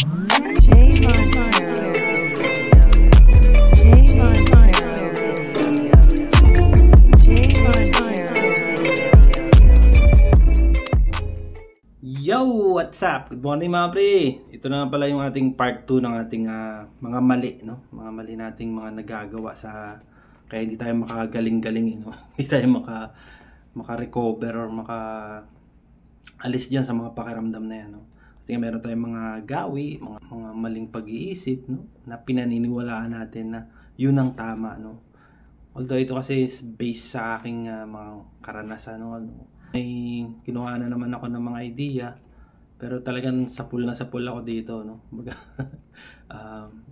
Yo! What's up? Good morning mga pre! Ito na pala yung ating part 2 ng ating mga mali, no? Mga mali nating mga nagagawa sa... Kaya hindi tayo makagaling-galing, no? Hindi tayo maka-recover or maka-alis dyan sa mga pakiramdam na yan, no? Kasi meron tayong mga gawi, mga maling pag-iisip, no? Na pinaniniwalaan natin na yun ang tama, no? Although ito kasi is based sa aking mga karanasan, no? May kinuha na naman ako ng mga idea, pero talagang sapul ako dito, no?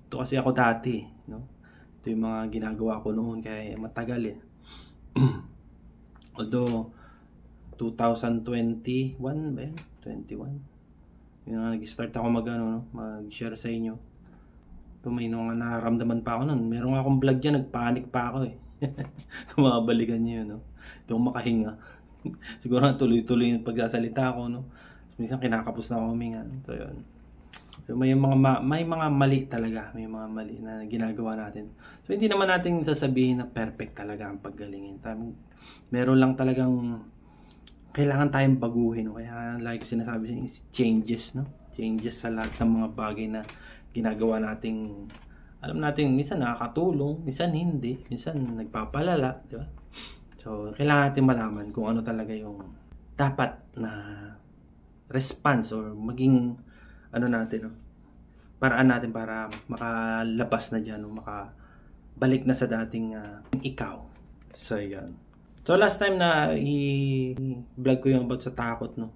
Ito kasi ako dati, no? Ito yung mga ginagawa ko noon, kaya matagal eh. Although 2021 ba yan? 21 yung nag-start ako mag-share sa inyo. Ito may mga nararamdaman pa ako noon. Meron akong vlog dyan, nagpanic pa ako eh. Kung makabalikan nyo yun, no? Ito akong makahinga. Siguro tuloy-tuloy yung pagsasalita ko, no? Minsan kinakapos na ako huminga. So yun. So may mga mali talaga, may mga mali na ginagawa natin. So hindi naman natin sasabihin na perfect talaga ang paggalingin. Meron lang talagang kailangan tayong baguhin, no? Kaya like sinasabi sa inyo, changes, no? Changes sa lahat ng mga bagay na ginagawa nating, alam natin minsan nakakatulong, minsan hindi, minsan nagpapalala, di ba? So, kailangan natin malaman kung ano talaga yung dapat na response or maging ano natin, no? Paraan natin para makalabas na dyan, no? Makabalik na sa dating ikaw. So, yan. So, last time na i-vlog ko yung about sa takot, no?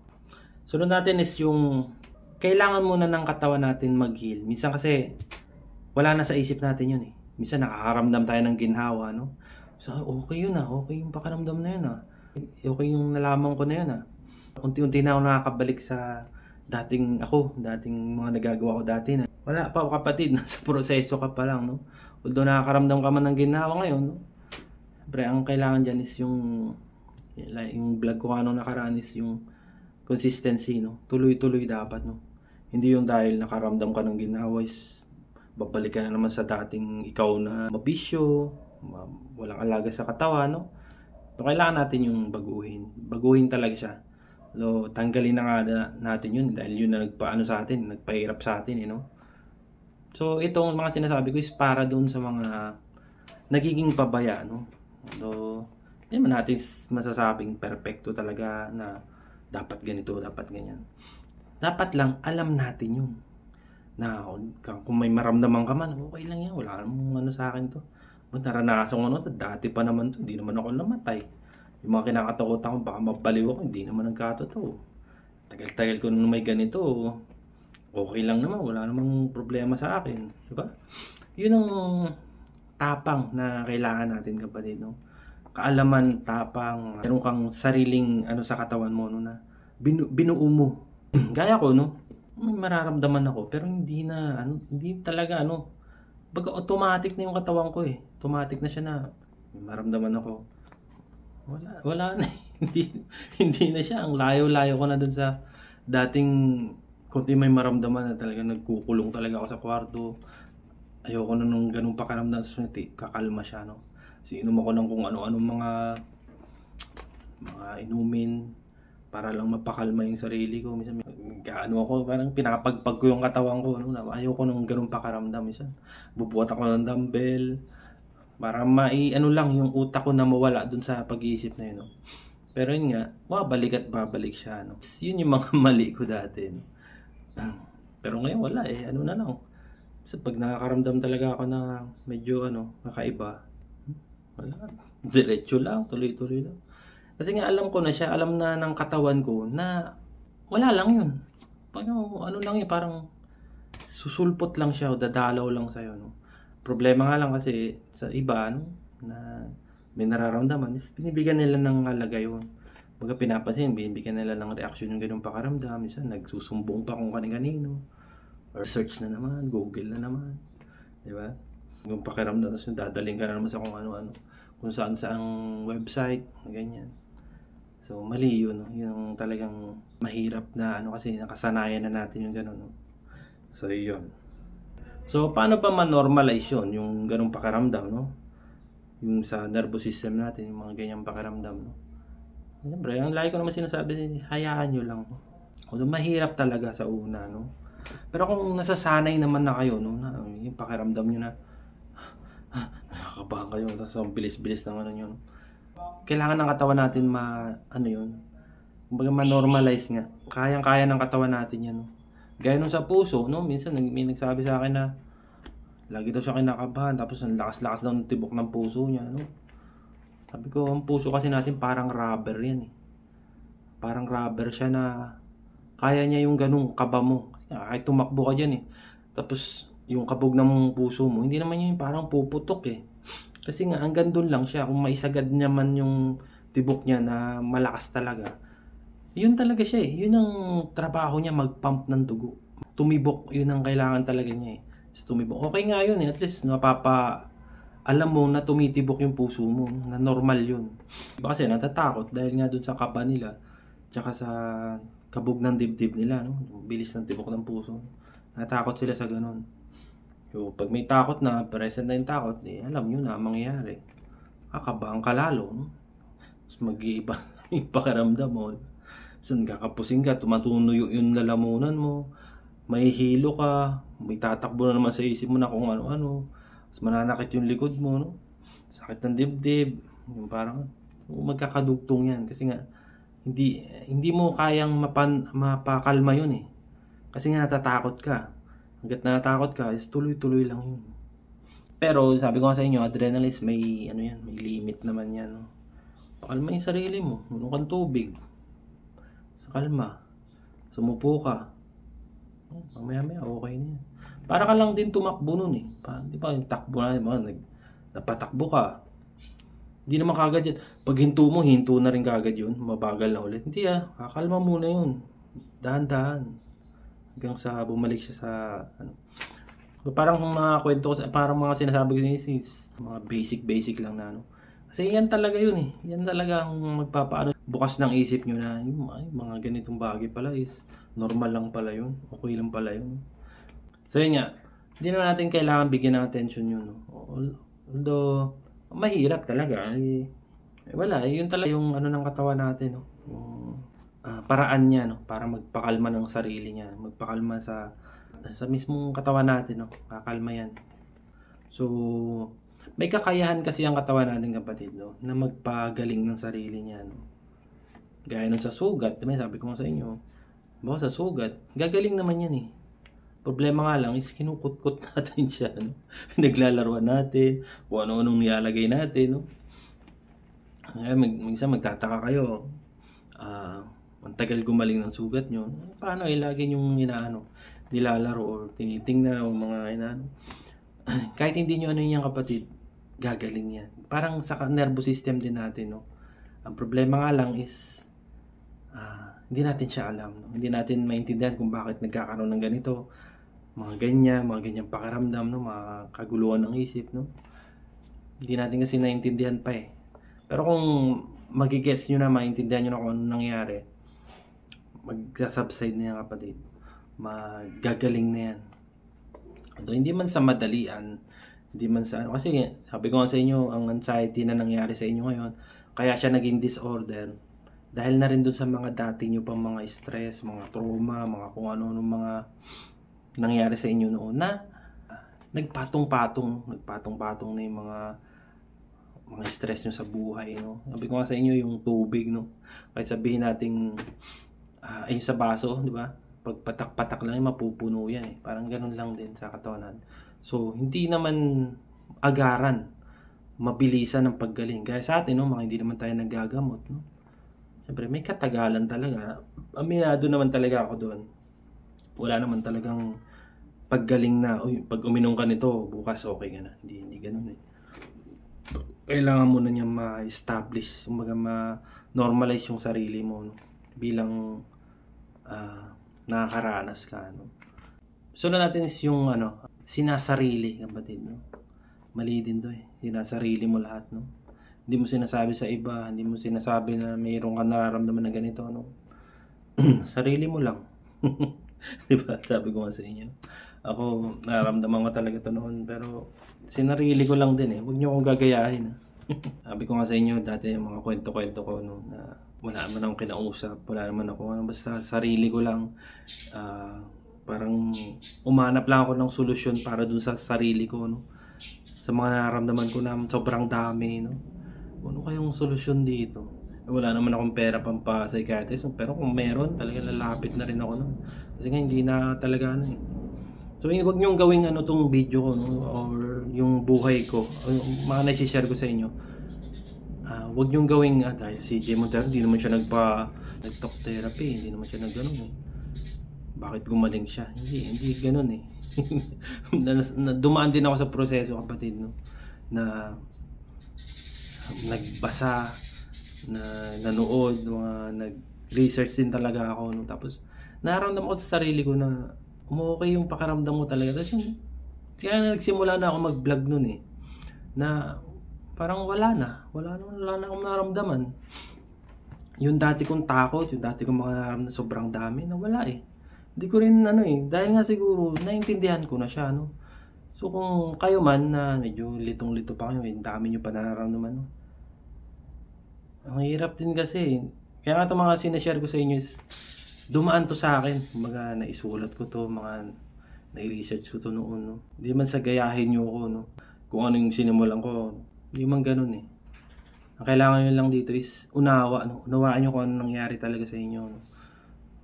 Sunod natin is yung kailangan muna ng katawan natin mag-heal. Minsan kasi wala na sa isip natin yun eh. Minsan nakakaramdam tayo ng ginhawa, no? So, okay yun okay yung pakiramdam na yun okay yung nalaman ko na yun Unti-unti na ako nakakabalik sa dating mga nagagawa ko dati na wala pa kapatid, nasa proseso ka pa lang, no? Although nakakaramdam ka man ng ginhawa ngayon, no? Siyempre, ang kailangan dyan is yung vlog ko anong nakaraan is yung consistency, no? Tuloy-tuloy dapat, no? Hindi yung dahil nakaramdam ka ng ginhawa is babalik ka na naman sa dating ikaw na mabisyo, walang alaga sa katawan, no? So, kailangan natin yung baguhin talaga siya. So, tanggalin na nga natin yun dahil yun na nagpaano sa atin, nagpahirap sa atin, no? So, itong mga sinasabi ko is para doon sa mga nagiging pabaya, no? So, hindi man natin masasabing perfecto talaga na dapat ganito, dapat ganyan. Dapat lang alam natin yun. Na kung may maramdaman ka man, okay lang yan, wala namang sa akin to. Naranasan ko dati pa naman to, hindi naman ako namatay. Yung mga kinakatakutan ko, baka mabaliw ako, hindi naman nagkatotoo. Tagal-tagal ko nung may ganito, okay lang naman, wala namang problema sa akin, di ba? Yun ang tapang na kailangan natin, kapatid, no? Kaalaman, tapang, meron kang sariling sa katawan mo, no, na binuo mo. Gaya ko, no? May mararamdaman ako, pero hindi talaga, baga automatic na yung katawan ko eh. Automatic na siya na may maramdaman ako. Wala na. hindi na siya. Ang layo-layo ko na dun sa dating kunti may maramdaman na talaga nagkukulong talaga ako sa kwarto. Ayoko na nung ganung pakaramdam, kakalma siya, no? Kasi inom ako ng kung ano-anong mga inumin para lang mapakalma yung sarili ko. Minsan ako, parang pinapagpag ko yung katawan ko, no? Ayoko nung ganung pakaramdam. Minsan bubuhat ako ng dumbbell para lang yung utak ko na mawala dun sa pag-iisip na yun, no? Pero yun nga, babalik siya, no? Yun yung mga mali ko dati, no? Pero ngayon wala na lang. So, pag nakakaramdam talaga ako na medyo kakaiba, wala, diretso lang, tuloy-tuloy lang. Kasi nga alam ko na siya, alam na ng katawan ko na wala lang yun. Lang yun, parang susulpot lang siya o dadalaw lang sa'yo, no? Problema nga lang kasi sa iba, na may nararamdaman, is binibigyan nila ng halaga yun. Baga pinapansin, binibigyan nila ng reaksyon yung ganung pakaramdam. Minsan nagsusumbong pa kung kanino, or search na naman, Google na naman, di ba? Yung pakiramdam, tapos dadaling ka na naman sa kung ano-ano, kung saan-saang website, ganyan. So mali yun, no? Yung talagang mahirap na kasi nakasanayan na natin yung gano'n, no? So, yun. So, paano ba ma-normalize yun, yung ganung pakiramdam, no? Yung sa nervous system natin, yung mga ganyang pakiramdam, no? Siyempre, ang lagi ko naman sinasabi, hayaan nyo lang. Although mahirap talaga sa una, no? Pero kung nasasanay naman na kayo, no, na yung pakiramdam nyo na nakakabahan kayo, tapos ang bilis-bilis ng ano yun. Kailangan ng katawan natin ano yun, kumbaga ma-normalize nga. Kayang-kaya ng katawan natin yan, no? Gaya nung sa puso, no, minsan may nagsabi sa akin na lagi daw siya kinakabahan, tapos ang lakas-lakas daw ng tibok ng puso niya, no? Sabi ko, ang puso kasi natin parang rubber yan eh. Parang rubber siya na kaya niya yung ganung kaba mo. Kahit tumakbo ka dyan eh. Tapos yung kabog ng puso mo, hindi naman yun parang puputok eh. Kasi nga, hanggang doon lang siya. Kung maisagad naman yung tibok niya na malakas talaga, yun talaga siya eh. Yun ang trabaho niya, mag-pump ng dugo. Tumibok, yun ang kailangan talaga niya eh. So, tumibok. Okay nga yun eh. At least, alam mo na tumitibok yung puso mo, na normal yun. Iba kasi natatakot dahil nga dun sa kaba nila, tsaka sa kabog ng dibdib nila, no? Bilis ng tibok ng puso. Natakot sila sa ganun. So, pag may takot na, present na yung takot, alam nyo na ang mangyayari. Kakabahan ka lalo, no? Tapos mag-iiba yung pakiramdam mo. So, kakapusing ka, tumatunuyo yung lalamunan mo, may hilo ka, may tatakbo na naman sa isip mo na kung ano-ano. Tapos mananakit yung likod mo, no? Sakit ng dibdib. Yung parang magkakadugtong yan. Kasi nga, hindi mo kayang mapakalma yun eh. Kasi nga natatakot ka. Hanggat natatakot ka, is tuloy-tuloy lang yun. Pero sabi ko nga sa inyo, adrenaline may may limit naman yan, no? Pakalma yung sarili mo. Unom kang tubig. Sa kalma. Sumupo ka. Mamaya-maya, okay na yan. Para ka lang din tumakbo nun eh. Di ba, yung takbo na, napatakbo ka. Hindi naman kagad yan. Pag hinto mo, hinto na rin kagad yun. Mabagal na ulit. Hindi kakalma muna yun. Dahan-dahan. Hanggang sa bumalik siya sa, Parang mga kwento ko, parang mga sinasabi ko is mga basic lang na, Kasi yan talaga yun eh. Yan talaga ang bukas ng isip nyo na, yung mga ganitong bagay pala is normal lang pala yun. Okay lang pala yun. So yun nga, hindi na natin kailangan bigyan ng attention yun. No? Although, mahirap talaga. Wala, yun talaga yung ng katawan natin. No? Yung paraan niya, no? Para magpakalma ng sarili niya. Magpakalma sa mismong katawan natin. No? Kakalma yan. So, may kakayahan kasi ang katawan natin, kapatid, no? Na magpagaling ng sarili niya. No? Gaya nun sa sugat, diba? Sabi ko sa inyo, sa sugat, gagaling naman yan eh. Problema nga lang is kinukutkot natin siya, no? Pinaglalaruan natin, kung ano-anong nilalagay natin, no? Minsan magtataka kayo, ang tagal gumaling ng sugat nyo. Paano lagi yung nilalaro or tinitingnan o mga kahit hindi nyo yan, kapatid, gagaling yan. Parang sa nervous system din natin, no? Ang problema nga lang is hindi natin siya alam, no? Hindi natin maintindihan kung bakit nagkakaroon ng ganito, mga ganyang pakiramdam, no? Mga kaguluhan ng isip, no? Hindi natin kasi naintindihan pa eh. Pero kung magigets nyo na, maintindihan nyo na kung ano nangyari, magsasubside na yan, kapatid. Magagaling na yan. Although hindi man sa madalian, hindi man sa kasi sabi ko nga sa inyo, ang anxiety na nangyari sa inyo ngayon, kaya siya naging disorder dahil na rin dun sa mga dati nyo pang mga stress, mga trauma, mga kung ano mga nangyari sa inyo noon na nagpatong-patong na yung mga stress nyo sa buhay, no? Sabi ko nga sa inyo, yung tubig, no? Kahit sabihin natin ayun sa baso, di ba? Pag patak-patak lang, mapupuno yan eh. Parang ganun lang din sa katawan. So, hindi naman agaran, mabilisan ng paggaling. Kaya sa atin, no, mga hindi naman tayo nagagamot, no? Siyempre, may katagalan talaga. Aminado naman talaga ako doon. Wala naman talagang paggaling na, pag uminom ka nito, bukas okay ka na. Hindi ganun eh. Kailangan mo na niya ma-establish, ma-normalize yung sarili mo, no? Bilang nakakaranas ka, no? Sunod natin is yung sinasarili, kapatid, no? Mali din to eh. Sinasarili mo lahat, no? Hindi mo sinasabi sa iba, hindi mo sinasabi na mayroon ka nararamdaman na ganito, no? Sarili mo lang. Diba? Sabi ko nga sa inyo. Ako, nararamdaman ko talaga ito noon. Pero, sinarili ko lang din eh. Huwag niyo akong gagayahin. Sabi ko nga sa inyo, dati yung mga kwento-kwento ko, no, na wala naman akong kinausap. Wala naman ako. Basta sarili ko lang. Parang umanap lang ako ng solusyon para dun sa sarili ko. No? Sa mga nararamdaman ko na sobrang dami. No? Ano kayong solusyon dito? Wala naman akong pera pampa-psychiatrist, pero kung meron, talaga lalapit na rin ako nun. Kasi nga hindi na talaga ano eh. So huwag niyong gawing ano tong video ko, no? Or yung buhay ko, o yung mga na-share ko sa inyo. Huwag niyong gawing dahil si Jay Montero, hindi naman siya nag-talk therapy, hindi naman siya nag-ganon eh. Bakit gumaling siya? Hindi ganon eh. Dumaan din ako sa proseso, kapatid, no? Na nagbasa, na nanood, mga nag-research din talaga ako, no? Tapos nararamdaman ko sa sarili ko na okay yung pakiramdam mo talaga. Tapos kaya nagsimula na ako mag-vlog nun eh, na parang wala na akong nararamdaman. Yung dati kong takot, yung dati kong mga nararamdaman sobrang dami, na wala eh. Hindi ko rin ano eh, dahil nga siguro naintindihan ko na siya, no? So kung kayo man na medyo litong-lito pa kayo, yung dami nyo pa nararamdaman, no? Ang hirap din kasi. Kaya nga itong mga sinashare ko sa inyo is dumaan to sa akin. Mga naisulat ko to, mga na-research ko to noon. No? Hindi man sa gayahin nyo ko, no? Kung ano yung sinimulan ko. Hindi man ganun eh. Ang kailangan nyo lang dito is unawa. No? Unawaan nyo kung ano nangyari talaga sa inyo. No?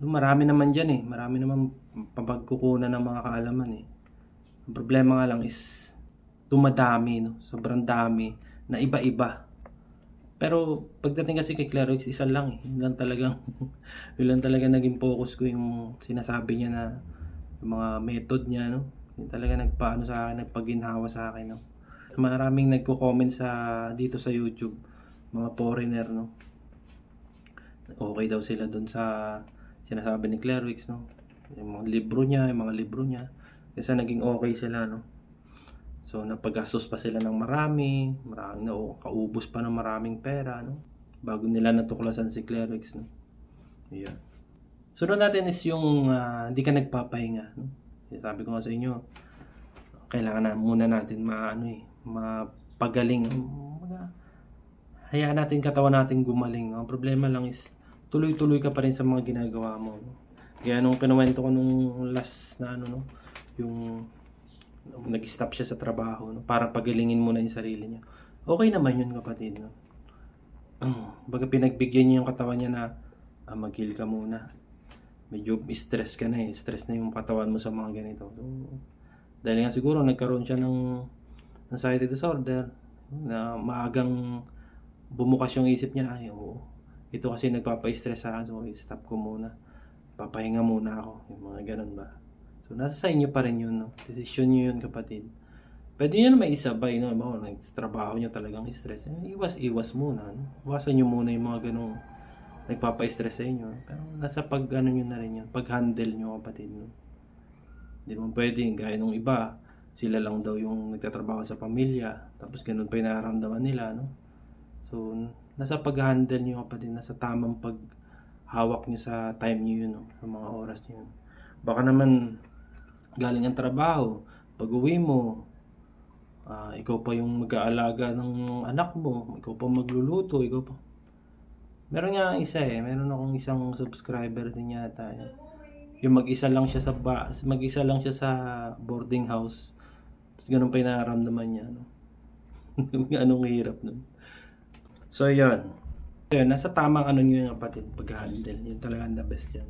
Marami naman dyan eh. Marami naman papagkukunan ng mga kaalaman eh. Ang problema nga lang is dumadami. No? Sobrang dami na iba-iba. Pero pagdating kasi kay Claro, isa lang eh. Yun lang talaga naging focus ko, yung sinasabi niya na yung mga method niya, no? Yun talaga nagpaano sa akin, nagpaginhawa sa akin, no? Maraming nagko-comment dito sa YouTube, mga foreigner, no? Okay daw sila dun sa sinasabi ni Clerix, no? Yung mga libro niya. Kasi naging okay sila, no? So, napaggastos pa sila ng maraming kaubos pa ng maraming pera, no? Bago nila natuklasan si Clerix, no? Yeah. Sunod natin is yung hindi ka nagpapahinga, no? Sabi ko nga sa inyo, kailangan na muna natin mapagaling. Hayaan natin katawan natin gumaling. Ang problema lang is tuloy-tuloy ka pa rin sa mga ginagawa mo, no? Kaya nung kinuwento ko nung last na no, yung nag-stop siya sa trabaho, no? Para pagalingin muna yung sarili niya. Okay naman yun, kapatid, no? Baga pinagbigyan niya yung katawan niya na mag-heal ka muna. Medyo stress ka na eh. Stress na yung katawan mo sa mga ganito. So, dahil nga siguro nagkaroon siya ng anxiety disorder, na maagang bumukas yung isip niya, ito kasi nagpapa-stress sa akin, so stop ko muna. Papahinga muna ako. Yung mga ganun ba? So, nasa sa inyo pa rin yun, no? Desisyon nyo yun, kapatid. Pwede nyo na may isabay, no? Nagtrabaho nyo talagang stress. Iwas muna, no? Iwasan nyo muna yung mga ganong nagpapa-stress sa inyo. Pero nasa pag-ano nyo na rin yun. Pag-handle nyo, kapatid, no? Hindi naman pwede. Gaya nung iba, sila lang daw yung nagtatrabaho sa pamilya. Tapos ganun pa yung nararamdaman nila, no? So, nasa pag-handle nyo, kapatid. Nasa tamang paghawak nyo sa time nyo yun, no? Sa mga oras nyo yun. Baka naman galing ang trabaho, pag-uwi mo, ikaw pa yung mag-aalaga ng anak mo, ikaw pa magluluto, ikaw pa. Meron nga meron akong isang subscriber din yata. Yung mag-isa lang siya sa boarding house. Tapos ganun pa yung nararamdaman niya, no? Anong hirap nun. So yun, nasa tamang ano nyo yung kapatid, pag-handle. Yun talaga the best yan.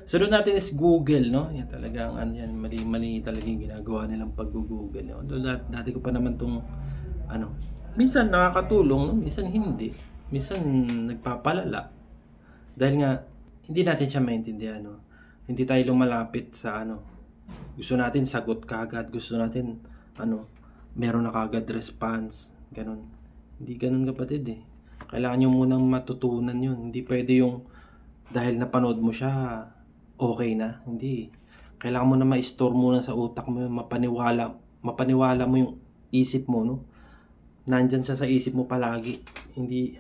Sunod natin is Google, no? Yan talagang mali talaga yung ginagawa nilang pag-google, no? Dati ko pa naman tong minsan nakakatulong, no? Minsan hindi. Minsan nagpapalala. Dahil nga hindi natin siya maintindihan, no? Hindi tayo lumalapit sa gusto natin sagot kagad, gusto natin meron na kagad response, ganun. Hindi ganun, kapatid eh. Kailangan nyo munang matutunan yun. Hindi pwede yung dahil napanood mo siya okay na. Hindi. Kailangan mo na ma-store muna sa utak mo, mapaniwala mo yung isip mo, no? Nandyan siya sa isip mo palagi. Hindi,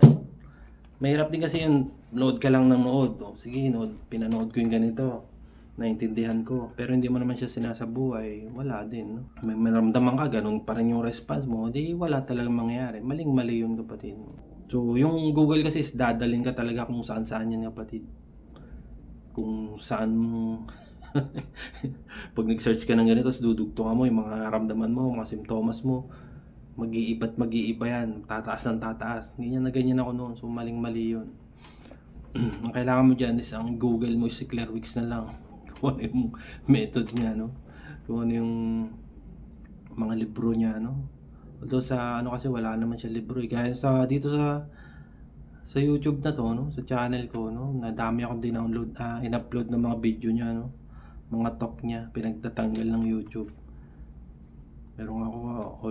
mahirap din kasi yung nood ka lang ng nood. Sige, pinanood ko yung ganito. naintindihan ko. Pero hindi mo naman siya sinasabuhay, wala din. No? May maramdaman ka, ganun pa rin yung response mo, di wala talagang mangyayari. Maling-mali yun, kapatid. So, yung Google kasi is dadalhin ka talaga kung saan-saan yan, kapatid. Kung saan pag nag-search ka ng ganito, tapos dudugtungan mo yung mga naramdaman mo, mga simptomas mo, mag-iiba't mag-iiba yan, tataas ng tataas. Ganyan na ganyan ako noon, so maling-mali yun. Ang kailangan mo dyan is ang Google mo, si Claire Wicks na lang. Kung ano yung method niya, no? Kung ano yung mga libro niya, no? Although sa ano kasi wala naman siya libro eh. Kaya dito sa YouTube na to, no? Sa channel ko, no? Nadami akong dinownload, in-upload ng mga video niya, no? Mga talk niya, pinagtatanggal ng YouTube. Meron ako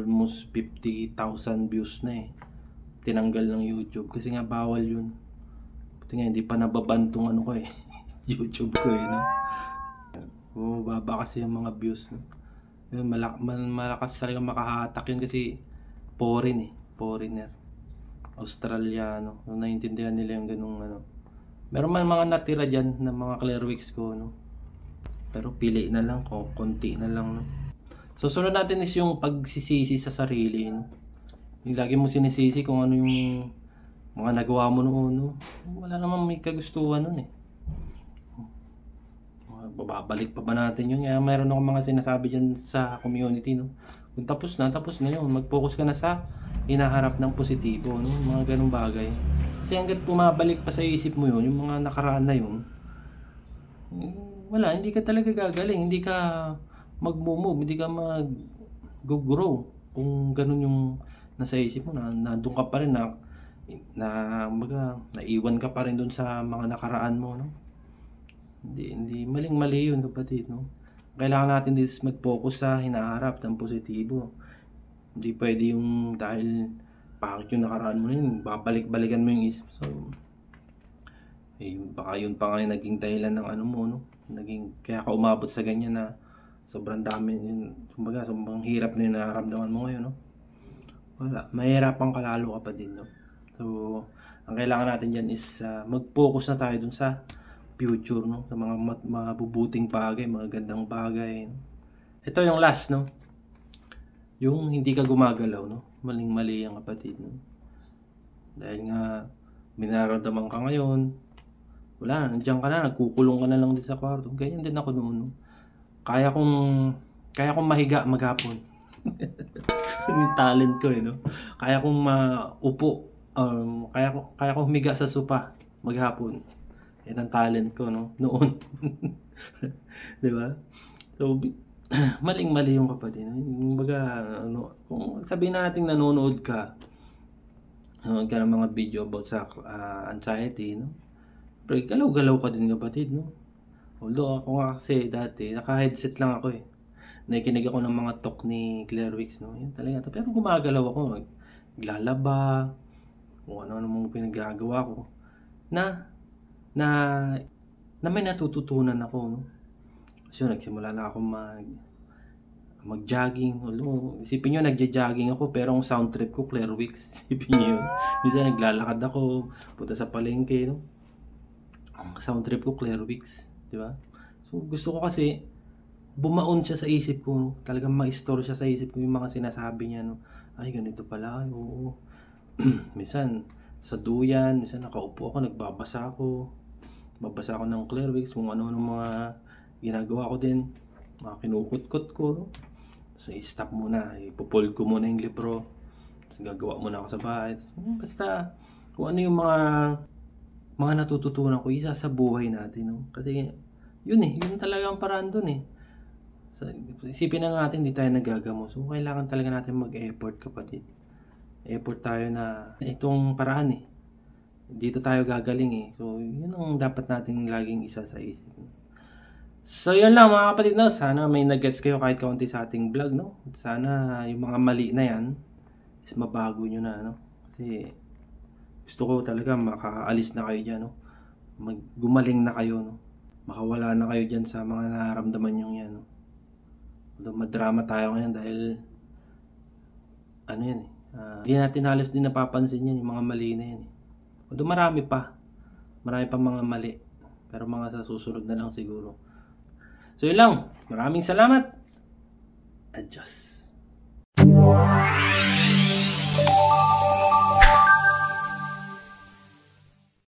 almost 50,000 views na eh. Tinanggal ng YouTube kasi nga bawal yun. Buti nga hindi pa nababantong ano ko eh. YouTube ko eh, no? Bumababa kasi yung mga views, no? Yun, malakas talaga makahatak yun kasi foreigner, Australiano. So, naiintindihan nila yung ganung ano. Meron man mga natira dyan na mga Claire Wicks ko, no? Pero pili na lang, konti na lang, no? So, sunod natin is yung pagsisisi sa sarili, no? Yung lagi mo sinisisi kung ano yung mga nagawa mo noon, no? Wala namang may kagustuhan nun eh. Babalik pa ba natin yun? Kaya mayroon akong mga sinasabi dyan sa community, no? Kung tapos na yun. Mag-focus ka na sa hinaharap ng positibo, no? Mga ganung bagay. Kasi hanggat bumabalik pa sa isip mo yun, yung mga nakaraan na yun, wala, hindi ka talaga gagaling, hindi ka mag-move, hindi ka mag-grow. Kung ganun yung nasa isip mo, nandun ka pa rin naiwan ka pa rin dun sa mga nakaraan mo, no? Hindi maling-mali yun, kapatid, no? Kailangan natin din mag-focus sa hinaharap ng positibo. Hindi pwede yung dahil bakit yung nakaraan mo yun, babalik-balikan mo yung isip. So, baka yun pa nga yung naging dahilan ng ano mo, no? Kaya ka umabot sa ganyan na sobrang dami yun. Kumbaga, sobrang hirap na yung nararamdaman mo ngayon, no? Wala, mahirapan ka lalo, kapatid, no? So, ang kailangan natin dyan is mag-focus na tayo dun sa future, no? Sa mga mabubuting bagay, mga gandang bagay. Ito yung last, no? Yung hindi ka gumagalaw, no? Maling-mali yan, kapatid, no? Dahil nga minaramdaman ka ngayon, wala, nandiyan ka na, nagkukulong ka na lang din sa kwarto. Ganyan din ako noon, no? Kaya kong mahiga maghapon. Yung talent ko, no? Kaya kong maupo, kaya kong humiga sa sopa maghapon. Yan ang talent ko, no? Noon. Di ba? So, maling-mali yung, kapatid. Baga, ano, kung sabihin natin nanonood ka, nanonood ka ng mga video about sa anxiety, no? Pero galaw-galaw ka din, kapatid, no? Although ako nga kasi dati, naka-headset lang ako eh. Nakikinig ako ng mga talk ni Claire Wicks, no? Yan talaga. Pero gumagalaw ako, naglalaba, kung ano-ano mong pinagagawa ko. Na may natututunan ako, no? Kasi nagsimula na ako mag-jogging. Isipin nyo, nagja-jogging ako, pero ang sound trip ko, Claire Wicks. Isipin nyo yun. Minsan naglalakad ako, punta sa palengke, no? Ang sound trip ko, Claire Wicks. Di ba? So, gusto ko kasi, bumaon siya sa isip ko, no? Talagang ma-store siya sa isip ko yung mga sinasabi niya, no? Ay, ganito pala, oo. Minsan, sa duyan, minsan nakaupo ako, nagbabasa ako ng Claire Wicks, kung ano-ano mga ginagawa ko din, mga kinukot-kot ko, no? So, i-stop muna, ipopold ko muna yung libro, so, gagawa muna ako sa bahay. Basta, kung ano yung mga natututunan ko, isa sa buhay natin, no? Kasi, yun talaga ang paraan dun eh. So, isipin na natin, hindi tayo nagagamo. So, kailangan talaga natin mag-effort, kapatid. Effort tayo na itong paraan eh. Dito tayo gagaling eh. So, yun ang dapat nating laging isa sa isip. So, yun lang mga kapatid, no? Sana may nag-gets kayo kahit kaunti sa ating vlog, no? Sana yung mga mali na yan is mabago nyo na, no? Kasi gusto ko talaga makaalis na kayo dyan, no? Gumaling na kayo, no? Makawala na kayo dyan sa mga nararamdaman nyo yan, no? Although madrama tayo ngayon dahil ano yan eh. Hindi natin halos din napapansin yan, yung mga mali na yan eh. Although marami pa mga mali, pero mga sa susunod na lang siguro. So yun lang. Maraming salamat. Adios.